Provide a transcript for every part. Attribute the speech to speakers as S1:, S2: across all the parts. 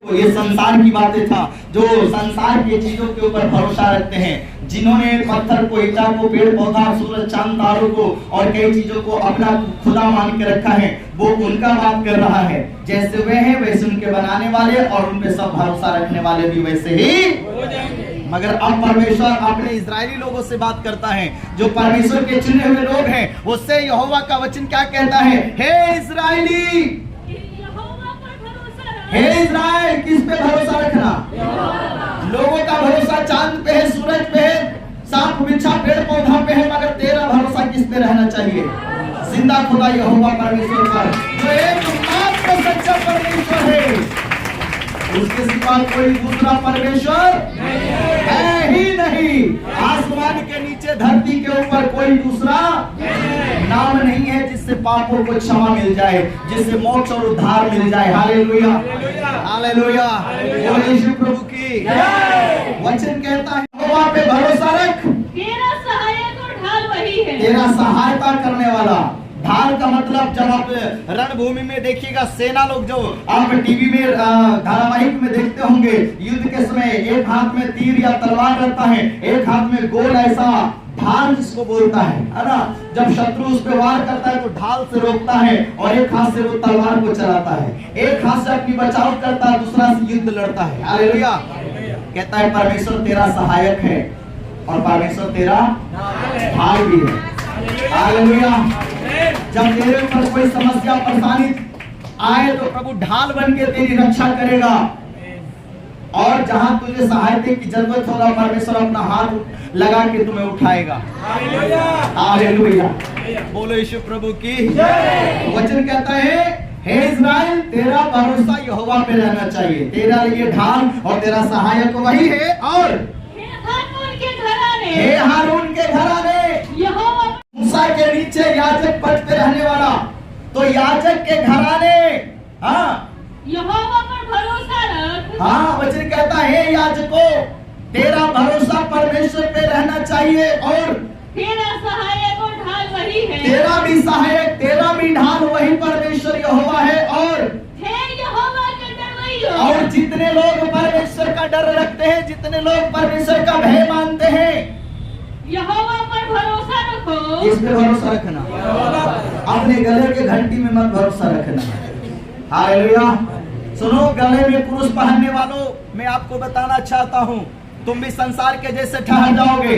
S1: ये संसार की बातें था, जो संसार की चीजों के ऊपर भरोसा रखते हैं, जिन्होंने पत्थर को, ईटा को, पेड़ पौधा, सूरज चांद तारों को और कई चीजों को अपना खुदा मान के रखा है, वो उनका बात कर रहा है। जैसे वे हैं वैसे उनके बनाने वाले और उन पे सब भरोसा रखने वाले भी वैसे ही हो जाएंगे। मगर अब परमेश्वर अपने इजरायली लोगों से बात करता है, जो परमेश्वर के चुने हुए लोग हैं, उससे यहोवा का वचन क्या कहता है? हे इजरायली, हे इज़राइल, किस पे भरोसा रखना? लोगों का भरोसा चांद पे है, सूरज पे है, सांप बिच्छा पेड़ पौधा पे है, मगर तेरा भरोसा किस पे रहना चाहिए? जिंदा खुदा यहोवा परमेश्वर पर, जो एकमात्र सच्चा परमेश्वर है। उसके सिवा कोई दूसरा परमेश्वर है ही नहीं। आसमान के नीचे, धरती के ऊपर कोई दूसरा नाम नहीं है जिससे पापों को क्षमा मिल जाए, जिससे मोक्ष और उद्धार मिल जाए। हालेलुया, हालेलुया, यीशु प्रभु की वचन कहता है यहोवा पे भरोसा रख,
S2: तेरा सहायक और ढाल वही है।
S1: तेरा सहायता करने वाला। ढाल का मतलब, जब आप रणभूमि में देखिएगा, सेना लोग जो आप टीवी में धारावाहिक में देखते होंगे, युद्ध के समय एक हाथ में तीर या तलवार रहता है, एक हाथ में गोल ऐसा ढाल जिसको बोलता है ना। जब शत्रु उस पर वार करता है तो ढाल से रोकता है और एक हाथ से वो तलवार को चलाता है, एक हाथ से अपनी बचाव करता है, दूसरा से युद्ध लड़ता है। हालेलुया। कहता है परमेश्वर तेरा सहायक है और परमेश्वर तेरा ढाल भी है। हालेलुया। जब तेरे ऊपर कोई समस्या परेशानी आए तो प्रभु ढाल बन के तेरी रक्षा करेगा, और जहां तुझे सहायता की जरूरत होगा परमेश्वर अपना हाथ लगा के तुम्हें उठाएगा। हालेलुया, बोलो यीशु प्रभु की वचन कहता है, हे इज़राइल, तेरा भरोसा यहोवा पे रहना चाहिए, तेरा लिए ढाल और तेरा सहायक वही है। और
S2: हे हारून के घराने,
S1: हे हारून के घराने,
S2: यहोवा
S1: मूसा के नीचे याजक पद पे रहने वाला, तो याजक के घराने, हाँ,
S2: यहोवा पर भरोसा रख।
S1: हाँ, वचन कहता है याजकों, तेरा भरोसा परमेश्वर पे रहना चाहिए, और
S2: तेरा सहायक और ढाल वही है।
S1: तेरा भी सहायक, तेरा भी ढाल वही परमेश्वर यहोवा है। और
S2: हे यहोवा के डर वही हो।
S1: और जितने लोग परमेश्वर का डर रखते हैं, जितने लोग परमेश्वर का भय मानते हैं,
S2: यहोवा पर भरोसा रखो।
S1: किस पे भरोसा रखना? अपने गले के घंटी में मत भरोसा रखना। हालेलुया। सुनो, गले में क्रूस पहनने वालों, मैं आपको बताना चाहता हूँ, तुम भी संसार के जैसे ठहर जाओगे।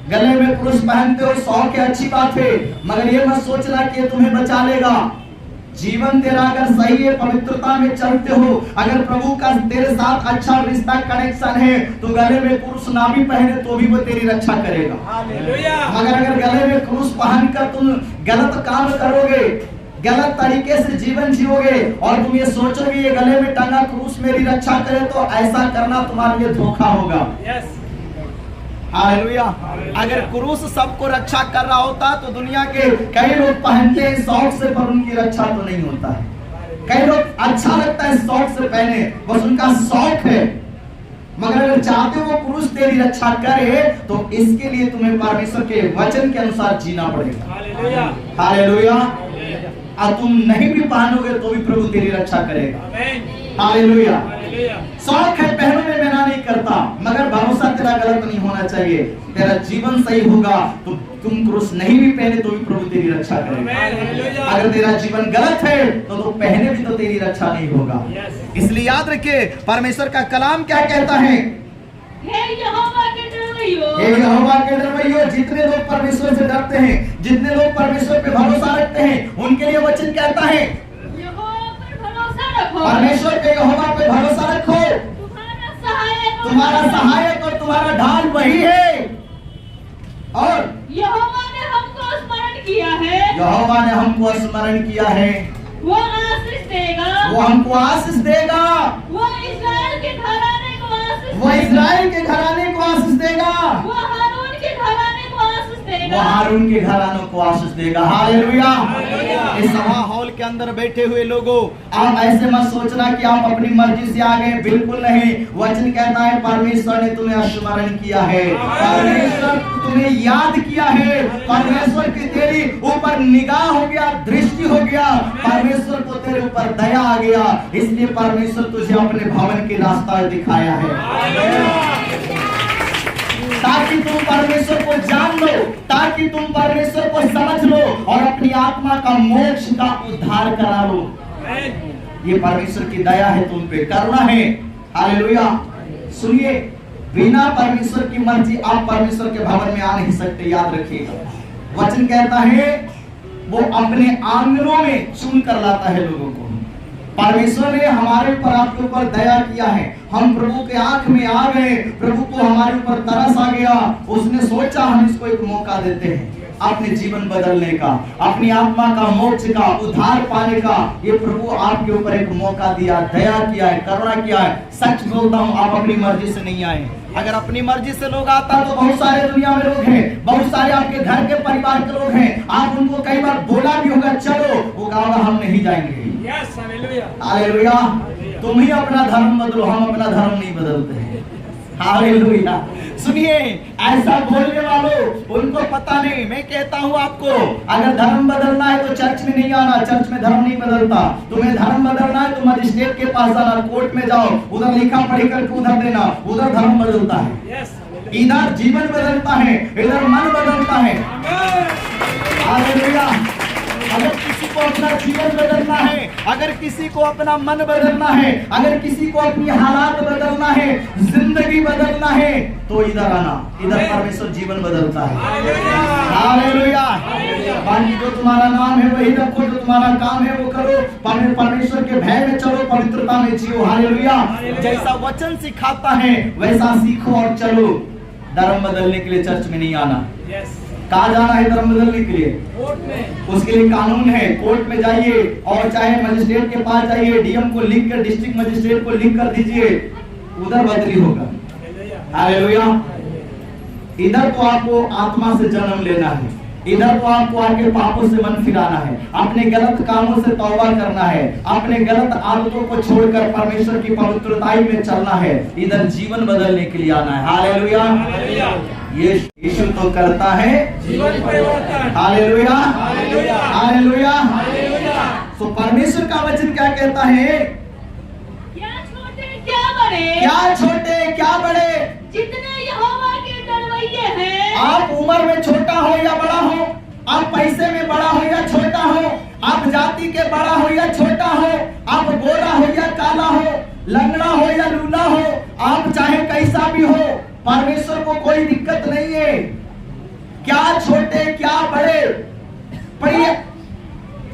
S1: गले में क्रूस पहनते हो, शौक है, अच्छी बात है, मगर ये मत सोचना कि ये तुम्हें बचा लेगा। जीवन तेरा अगर सही है, पवित्रता में चलते हो, अगर प्रभु का तेरे साथ अच्छा रिश्ता, कनेक्शन है, तो गले में क्रूस ना भी पहने तो भी वो तेरी रक्षा करेगा। मगर अगर गले में क्रूस पहनकर तुम गलत काम करोगे, गलत तरीके से जीवन जियोगे और तुम ये सोचोगे ये गले में टंगा क्रूस मेरी रक्षा करे, तो ऐसा करना तुम्हारे लिए धोखा होगा। हालेलुया। अगर क्रूस सबको रक्षा कर रहा होता तो दुनिया के कई लोग पहनते हैं शौक से, पर उनकी रक्षा तो नहीं होता है। कई लोग अच्छा लगता है शौक से पहने, बस उनका शौक है, मगर अगर चाहते हो वो क्रूस तेरी रक्षा करे तो इसके लिए तुम्हें परमेश्वर के वचन के अनुसार जीना पड़ेगा। हालेलुया। और तुम नहीं भी पहनोगे तो भी प्रभु तेरी रक्षा करेगा। हालेलुया। शौक है, पहनो में मना नहीं करता, मगर भरोसा तेरा गलत नहीं होना चाहिए। तेरा जीवन सही होगा तो तुम क्रूस नहीं भी पहने तो भी प्रभु तेरी रक्षा करेगा। अगर तेरा जीवन गलत है तो पहने भी तो तेरी रक्षा नहीं होगा। इसलिए याद रखिए, परमेश्वर का कलाम क्या कहता है?
S2: हे यहोवा के डरवैयो,
S1: हे यहोवा के डरवैयो, जितने लोग परमेश्वर से डरते हैं, जितने लोग परमेश्वर पे भरोसा रखते हैं, उनके लिए वचन कहता है
S2: यहोवा पर भरोसा रखो।
S1: परमेश्वर पे, यहोवा पे भरोसा रखो। तुम्हारा सहायक और तुम्हारा ढाल वही है। और
S2: यहोवा ने हमको स्मरण किया है,
S1: यहोवा ने हमको स्मरण किया है,
S2: वो आशीष देगा,
S1: वो हमको आशीष देगा,
S2: वो इस्राएल के घराने को आशीष,
S1: वो इज़राइल के घराने को आशीष देगा,
S2: वो हारून के घराने को आशीष देगा,
S1: वो हारून के घरानों को आशीष देगा। हालेलुया। इस सभा हॉल के अंदर बैठे हुए लोगों, आप ऐसे मत सोचना कि आप अपनी मर्जी से आ गए, बिल्कुल नहीं। वचन कहता है परमेश्वर ने तुम्हें स्मरण किया है, परमेश्वर तुम्हें याद किया है, परमेश्वर की तेरी ऊपर निगाह हो गया, दृष्टि हो गया, परमेश्वर को तेरे ऊपर दया आ गया, इसलिए परमेश्वर तुझे अपने भवन की रास्ता दिखाया है, ताकि तुम परमेश्वर को जान लो, ताकि तुम परमेश्वर को समझ लो और अपनी आत्मा का मोक्ष का उद्धार करा लो। ये परमेश्वर की दया है, तुम पे करुणा है। हालेलुया। सुनिए, बिना परमेश्वर की मर्जी आप परमेश्वर के भवन में आ नहीं सकते, याद रखिएगा। वचन कहता है वो अपने आंगनों में चुन कर लाता है लोगों को। परमेश्वर ने हमारे ऊपर, आपके ऊपर दया किया है, हम प्रभु के आंख में आ गए, प्रभु को हमारे ऊपर तरस आ गया, उसने सोचा हम इसको एक मौका देते हैं अपने जीवन बदलने का, अपनी आत्मा का मोक्ष का उद्धार पाने का। ये प्रभु आपके ऊपर एक मौका दिया, दया किया है, करुणा किया है। सच बोलता हूँ, आप अपनी मर्जी से नहीं आए। अगर अपनी मर्जी से लोग आता तो बहुत सारे दुनिया में लोग हैं, बहुत सारे आपके घर के परिवार के लोग हैं, आप उनको कई बार बोला भी होगा चलो, वो कहा हम नहीं जाएंगे। हालेलुया। तुम ही अपना धर्म बदलो, हम अपना धर्म नहीं बदलते हैं। हालेलुया। सुनिए, ऐसा बोलने वालों, उनको पता नहीं। मैं कहता हूँ आपको, अगर धर्म बदलना है तो चर्च में नहीं आना, चर्च में धर्म नहीं बदलता। तुम्हें धर्म बदलना है तो मजिस्ट्रेट के पास जाना, कोर्ट में जाओ, उधर लिखा पढ़ी करके उधर देना, उधर धर्म बदलता है। इधर जीवन बदलता है, इधर मन बदलता है। हालेलुया। अगर किसी को अपना जीवन बदलना है, अगर किसी को अपना मन बदलना है, अगर किसी को अपनी हालात बदलना है, जिंदगी बदलना है, तो इधर आना, इधर परमेश्वर जीवन बदलता है। हालेलुया। बाकी जो तुम्हारा नाम है वही रखो, जो तुम्हारा काम है वो करो, परमेश्वर के भय में चलो, पवित्रता में जियो। हालेलुया। जैसा वचन सिखाता है वैसा सीखो और चलो। धर्म बदलने के लिए चर्च में नहीं आना। कहा जाना है धर्म बदलने के लिए? कोर्ट में। उसके लिए कानून है, कोर्ट में जाइए और चाहे मजिस्ट्रेट के पास जाइए, डीएम को लिख कर, डिस्ट्रिक्ट मजिस्ट्रेट को लिख कर दीजिए, उधर बदली होगा। हालेलुया। इधर तो आपको आत्मा से जन्म लेना है, इधर तो आपको आके पापों से मन फिराना है, अपने गलत कामों से तौबा करना है, अपने गलत आदतों को छोड़कर परमेश्वर की पवित्रताई में चलना है, इधर जीवन बदलने के लिए आना है। हालेलुया। ये यीशु तो करता है जीवन परिवर्तन। हालेलुया। हालेलुया। तो परमेश्वर का वचन क्या कहता है?
S2: क्या छोटे क्या बड़े,
S1: क्या छोटे क्या बड़े,
S2: जितने यहोवा के डरवैये हैं।
S1: आप उम्र में छोटा हो या बड़ा हो, आप पैसे में बड़ा हो या छोटा हो, आप जाति के बड़ा हो या छोटा हो, आप गोरा हो या काला हो, लंगड़ा हो या लूला हो, आप चाहे कैसा भी हो, परमेश्वर को कोई दिक्कत नहीं है। क्या छोटे क्या बड़े, पढ़िए।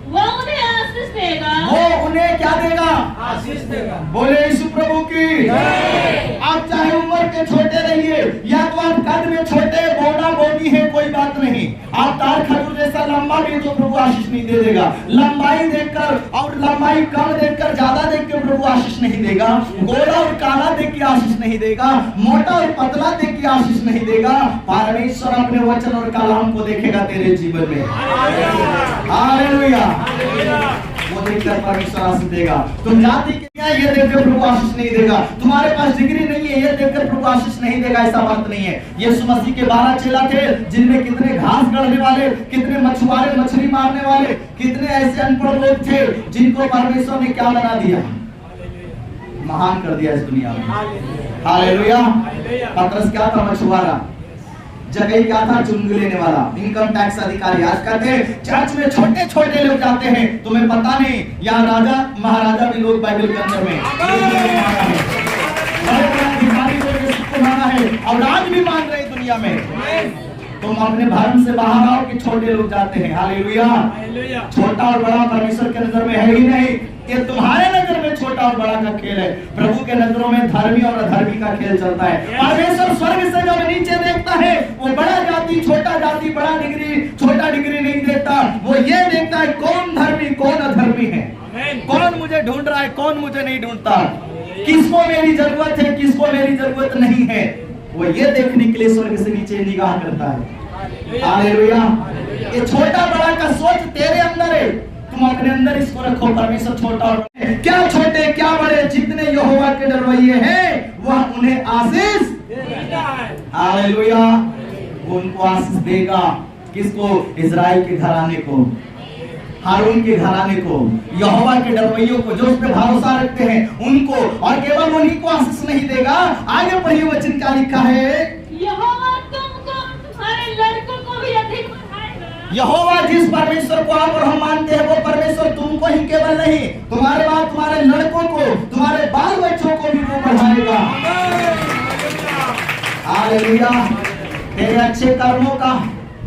S2: वो उन्हें आशीष देगा।
S1: वो उन्हें क्या देगा? आशीष देगा। बोले यीशु प्रभु की। आप चाहे उम्र के छोटे रहिए या तो आप कद में छोटे, बोना बोनी है, कोई बात नहीं। आप तार खजूर जैसा लंबा भी तो प्रभु आशीष नहीं दे देगा। लंबाई देखकर और लंबाई कम देखकर ज्यादा देख के प्रभु आशीष नहीं देगा। गोरा और काला देख के आशीष नहीं देगा, मोटा और पतला देख के आशीष नहीं देगा। परमेश्वर अपने वचन और कलाम को देखेगा तेरे जीवन में। हालेलुया। वो देखकर परमेश्वर आशीष देगा। तुम जाति के हैं, ये देखकर प्रभु आशीष नहीं देगा। तुम्हारे पास डिग्री नहीं है, ये देखकर प्रभु आशीष नहीं देगा। ऐसा बात नहीं है। यीशु मसीह के 12 चेला थे, जिनमें कितने घास गढ़ने वाले, कितने मछुआरे, मछली मारने वाले, कितने ऐसे अनपढ़ लोग थे जिनको परमेश्वर ने क्या बना दिया? महान कर दिया इस दुनिया में। हालेलुया। पतरस क्या था? मछुआरा। जगह क्या था? चुंग लेने वाला, इनकम टैक्स अधिकारी। आज कहते हैं चर्च में छोटे छोटे लोग जाते हैं, तुम्हें पता नहीं यहाँ राजा महाराजा भी लोग बाइबल के अंदर में बड़े बड़े अधिकारी लोग इसको माना है और आज भी मान रहे दुनिया में। तुम अपने धर्म से बाहर आओ कि छोटे लोग जाते हैं। हालेलुया। छोटा और बड़ा परमेश्वर के नजर में है ही नहीं, ये तुम्हारे नजर में छोटा और बड़ा का खेल है। प्रभु के नजरों में धर्मी और अधर्मी का खेल चलता है। परमेश्वर स्वर्ग से जब नीचे देखता है, वो बड़ा जाति छोटा जाति, बड़ा डिग्री छोटा डिग्री नहीं देखता। वो ये देखता है कौन धर्मी कौन अधर्मी है, कौन मुझे ढूंढ रहा है कौन मुझे नहीं ढूंढता, किसको मेरी जरूरत है किसको मेरी जरूरत नहीं है। वो ये देखने के लिए स्वर्ग से नीचे निगाह करता है। हालेलुया। ये छोटा बड़ा का सोच तेरे अंदर है। तुम अपने अंदर इसको रखो। परमेश्वर छोटा और क्या छोटे क्या बड़े जितने यहोवा के डरवैये हैं वह उन्हें आशीष देगा। हालेलुया, उनको आशीष देगा। किसको? इजराइल के घराने को, हारून के घराने को, यहोवा के डरवैयों को, जो उस पे भरोसा रखते हैं उनको। और केवल उन्हीं को आशीष नहीं देगा, आगे पढ़िए वचन क्या लिखा है।
S2: यहोवा तुमको तुम्हारे लड़कों को भी अधिक बढ़ाएगा।
S1: यहोवा जिस परमेश्वर को आप और हम मानते हैं वो परमेश्वर तुमको ही केवल नहीं, तुम्हारे बाद तुम्हारे लड़कों को, तुम्हारे बाल बच्चों को भी वो बढ़ाएगा। हालेलुया, तेरे अच्छे कर्मों का,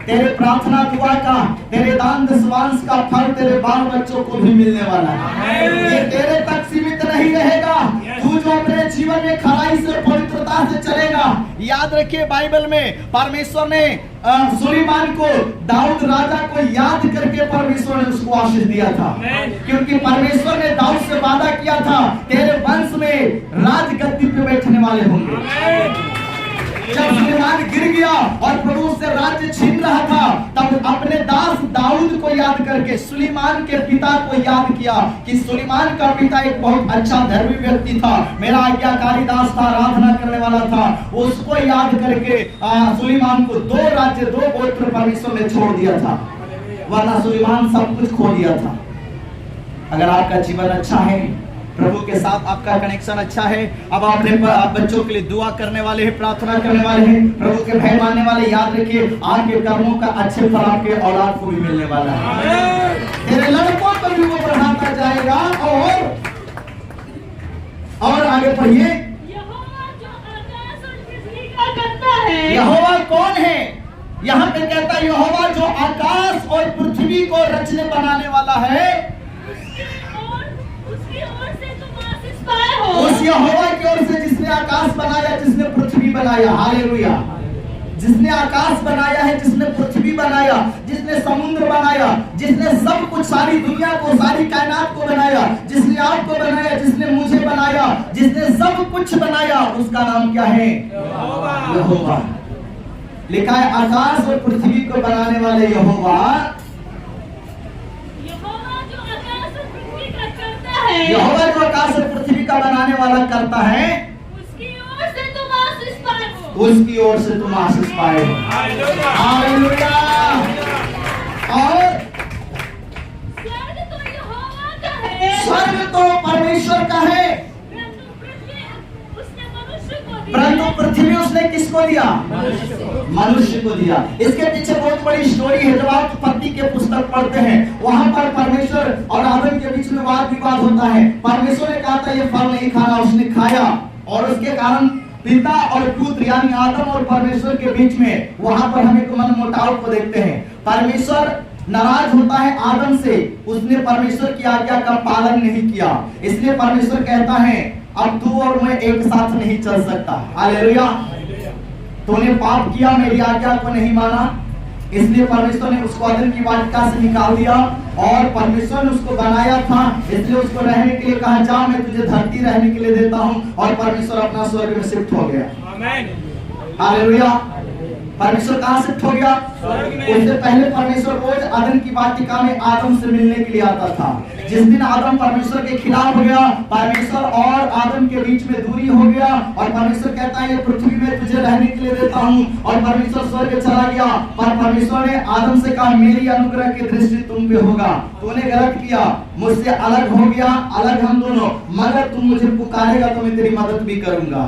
S1: तेरे प्रार्थना दुआ का, तेरे दान दशवांश का फल तेरे बाल बच्चों को भी मिलने वाला है। ये तेरे तक सीमित नहीं रहेगा। तू जो अपने जीवन में खराई से, पवित्रता से चलेगा। याद रखिए, बाइबल में परमेश्वर ने सुलेमान को, दाऊद राजा को याद करके परमेश्वर ने उसको आशीष दिया था, क्योंकि परमेश्वर ने दाऊद से वादा किया था तेरे वंश में राजगद्दी पे बैठने वाले होंगे। जब सुलेमान गिर गया और प्रभु उससे राज्य छीन रहा था, तब अपने दास दाऊद को याद करके सुलेमान के पिता को याद किया कि सुलेमान का पिता एक बहुत अच्छा धर्मी व्यक्ति था, मेरा आज्ञाकारी दास था, आराधना करने वाला था। उसको याद करके सुलेमान को 2 राज्य 2 गोत्र परमेश्वर ने छोड़ दिया था, वरना सुलेमान सब कुछ खो दिया था। अगर आपका जीवन अच्छा है, प्रभु के साथ आपका कनेक्शन अच्छा है, अब अपने बच्चों के लिए दुआ करने वाले हैं, प्रार्थना करने वाले हैं, प्रभु के भय मानने वाले, याद रखिए आपके कर्मों का अच्छे फल आपके औलाद को भी मिलने वाला है। तेरे लड़कों को भी वो बढ़ाता जाएगा। और आगे पढ़िए,
S2: यहोवा जो आकाश और पृथ्वी का करता है।
S1: यहोवा कौन है? यहाँ पे कहता है यहोवा जो आकाश और पृथ्वी को रचने बनाने वाला है।
S2: उसकी ओर से तुम आशीष पाए हो।
S1: उस यहोवा की ओर से जिसने आकाश बनाया, जिसने पृथ्वी बनाया, हालेलुया, जिसने आकाश बनाया है, जिसने पृथ्वी बनाया, जिसने समुद्र बनाया, जिसने सब कुछ, सारी दुनिया को, सारी कायनात को बनाया, जिसने आपको बनाया, जिसने मुझे बनाया, जिसने सब कुछ बनाया, उसका नाम क्या है? यहोवा। लिखा है आकाश और पृथ्वी को बनाने वाले यहोवा। यहोवा जो आकाश और पृथ्वी का बनाने वाला करता है,
S2: उसकी ओर से तुम आशीष पाए हो।
S1: उसकी ओर से तुम आशीष पाए हो। हालेलुया। और
S2: स्वर्ग तो यहोवा का है,
S1: स्वर्ग तो परमेश्वर का है, परंतु पृथ्वी उसने किसको दिया? मनुष्य को दिया। इसके पीछे बहुत बड़ी स्टोरी है। जब आप उत्पत्ति के पुस्तक पढ़ते हैं, वहां पर परमेश्वर और आदम के बीच में वाद विवाद होता है। परमेश्वर ने कहा था ये फल नहीं खाना, उसने खाया, और उसके कारण पिता और पुत्र यानी आदम और परमेश्वर के बीच में वहां पर हम एक मनमुटाव को देखते हैं। परमेश्वर नाराज होता है आदम से, उसने परमेश्वर की आज्ञा का पालन नहीं किया, इसलिए परमेश्वर कहता है अब तू और मैं एक साथ नहीं चल सकता। हालेलुया। तूने पाप किया, मेरी आज्ञा को नहीं माना, इसलिए परमेश्वर ने उसको अदन की वाटिका से निकाल दिया। और परमेश्वर ने उसको बनाया था, इसलिए उसको रहने के लिए कहा जा मैं तुझे धरती रहने के लिए देता हूँ। और परमेश्वर अपना स्वर्ग में शिफ्ट हो गया। हालेलुया। परमेश्वर कहाँ शिफ्ट हो गया? उससे पहले परमेश्वर रोज आदम की वाटिका में आदम से मिलने के लिए आता था। जिस दिन आदम परमेश्वर के खिलाफ हो गया, परमेश्वर और आदम के बीच में दूरी हो गया, और परमेश्वर कहता है ये पृथ्वी में तुझे रहने के लिए देता हूँ, और परमेश्वर स्वर्ग चला गया। पर परमेश्वर ने आदम से कहा मेरी अनुग्रह की दृष्टि तुम पे होगा, तूने गलत किया, मुझसे अलग हो गया, अलग हम दोनों, मगर तुम मुझे पुकारेगा तो मैं तेरी मदद भी करूंगा।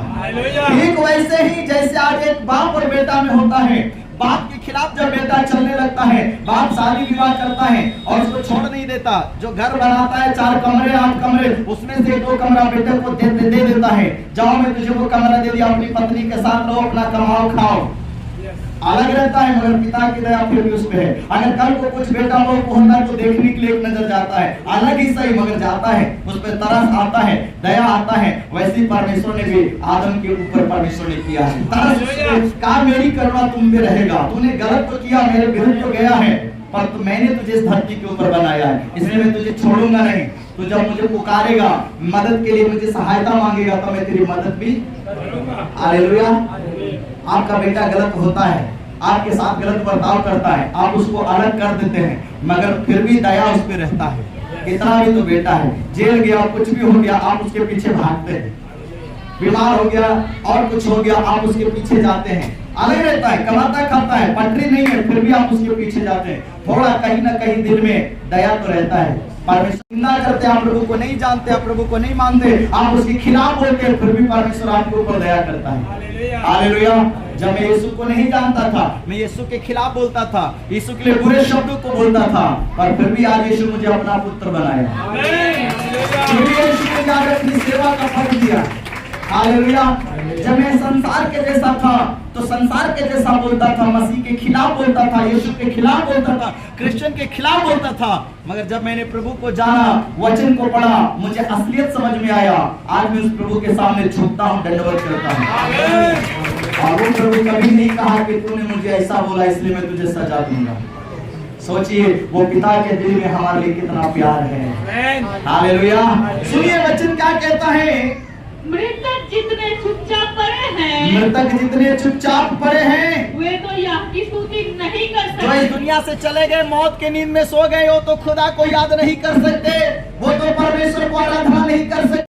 S1: ठीक वैसे ही जैसे आज एक बाप और बेटा में होता है, बाप के खिलाफ जब बेटा चलने लगता है, बाप शादी विवाह करता है और उसको छोड़ नहीं देता, जो घर बनाता है 4 कमरे 8 कमरे, उसमें से 2 कमरा बेटे को दे देता है, जाओ मैं तुझे वो कमरा दे दिया, अपनी पत्नी के साथ रहो, अपना कमाओ खाओ। अलग रहता है, मगर पिता की दया फिर भी उस पे है। अगर कल को कुछ बेटा लोग को होता है तो देखने के लिए एक नजर जाता है, अलग ही सही मगर जाता है, उस पर तरस आता है, दया आता है। वैसे ही परमेश्वर ने भी आदम के ऊपर परमेश्वर ने किया है तरस, कहा मेरी करुणा तुम पे रहेगा, तूने गलत तो किया, मेरे विरुद्ध तो गया है, पर तो मैंने तुझे इस धरती के ऊपर बनाया है, इसलिए मैं तुझे छोड़ूंगा नहीं। तू जब मुझे पुकारेगा, मदद के लिए मुझे सहायता मांगेगा, तो मैं तेरी मदद भी करूंगा। हालेलुया। आपका बेटा गलत होता है, आपके साथ गलत बर्ताव करता है, आप उसको अलग कर देते हैं, मगर फिर भी दया उस पर रहता है। कितना भी तो बेटा है, जेल गया, कुछ भी हो गया, आप उसके पीछे भागते हैं। बीमार हो गया और कुछ हो गया, आप उसके पीछे जाते हैं। अलग रहता है, कमाता खाता है, पटरी नहीं है, फिर भी आप उसके पीछे जाते हैं। थोड़ा कहीं ना कहीं दिल में दया तो रहता है। परमेश्वर निंदा करते, आप प्रभु को नहीं जानते, आप प्रभु को नहीं मानते, आप उसके खिलाफ बोलते हैं, फिर भी परमेश्वर आपके ऊपर दया करता है। हालेलुया। जब मैं यीशु को नहीं जानता था, मैं यीशु के खिलाफ बोलता था, यीशु के लिए बुरे शब्दों को बोलता था, पर फिर भी आज यीशु मुझे अपना पुत्र बनाया। फिर भी यीशु मुझे आज अपनी सेवा का फल दिया। हालेलुया। जब मैं संसार के जैसा था तो संसार के जैसा बोलता था, मसीह के खिलाफ बोलता था, यीशु के खिलाफ बोलता था, क्रिश्चियन के खिलाफ बोलता था। मगर जब मैंने प्रभु को जाना, वचन को पढ़ा, मुझे असलियत समझ में आया। आज मैं उस प्रभु के सामने झुकता हूँ, दंडवत करता हूँ। और वो प्रभु कभी नहीं कहा कि तूने मुझे ऐसा बोला इसलिए मैं तुझे सजा दूंगा। सोचिए वो पिता के दिल में हमारे लिए कितना प्यार है। हालेलुया। सुनिए वचन क्या कहता है।
S2: मृतक जितने चुपचाप पड़े हैं,
S1: मृतक जितने चुपचाप पड़े हैं,
S2: वे तो यह की स्तुति नहीं कर
S1: जो इस
S2: सकते।
S1: दुनिया से चले गए, मौत के नींद में सो गए, वो तो खुदा को याद नहीं कर सकते, वो तो परमेश्वर को आराधना नहीं कर सकते।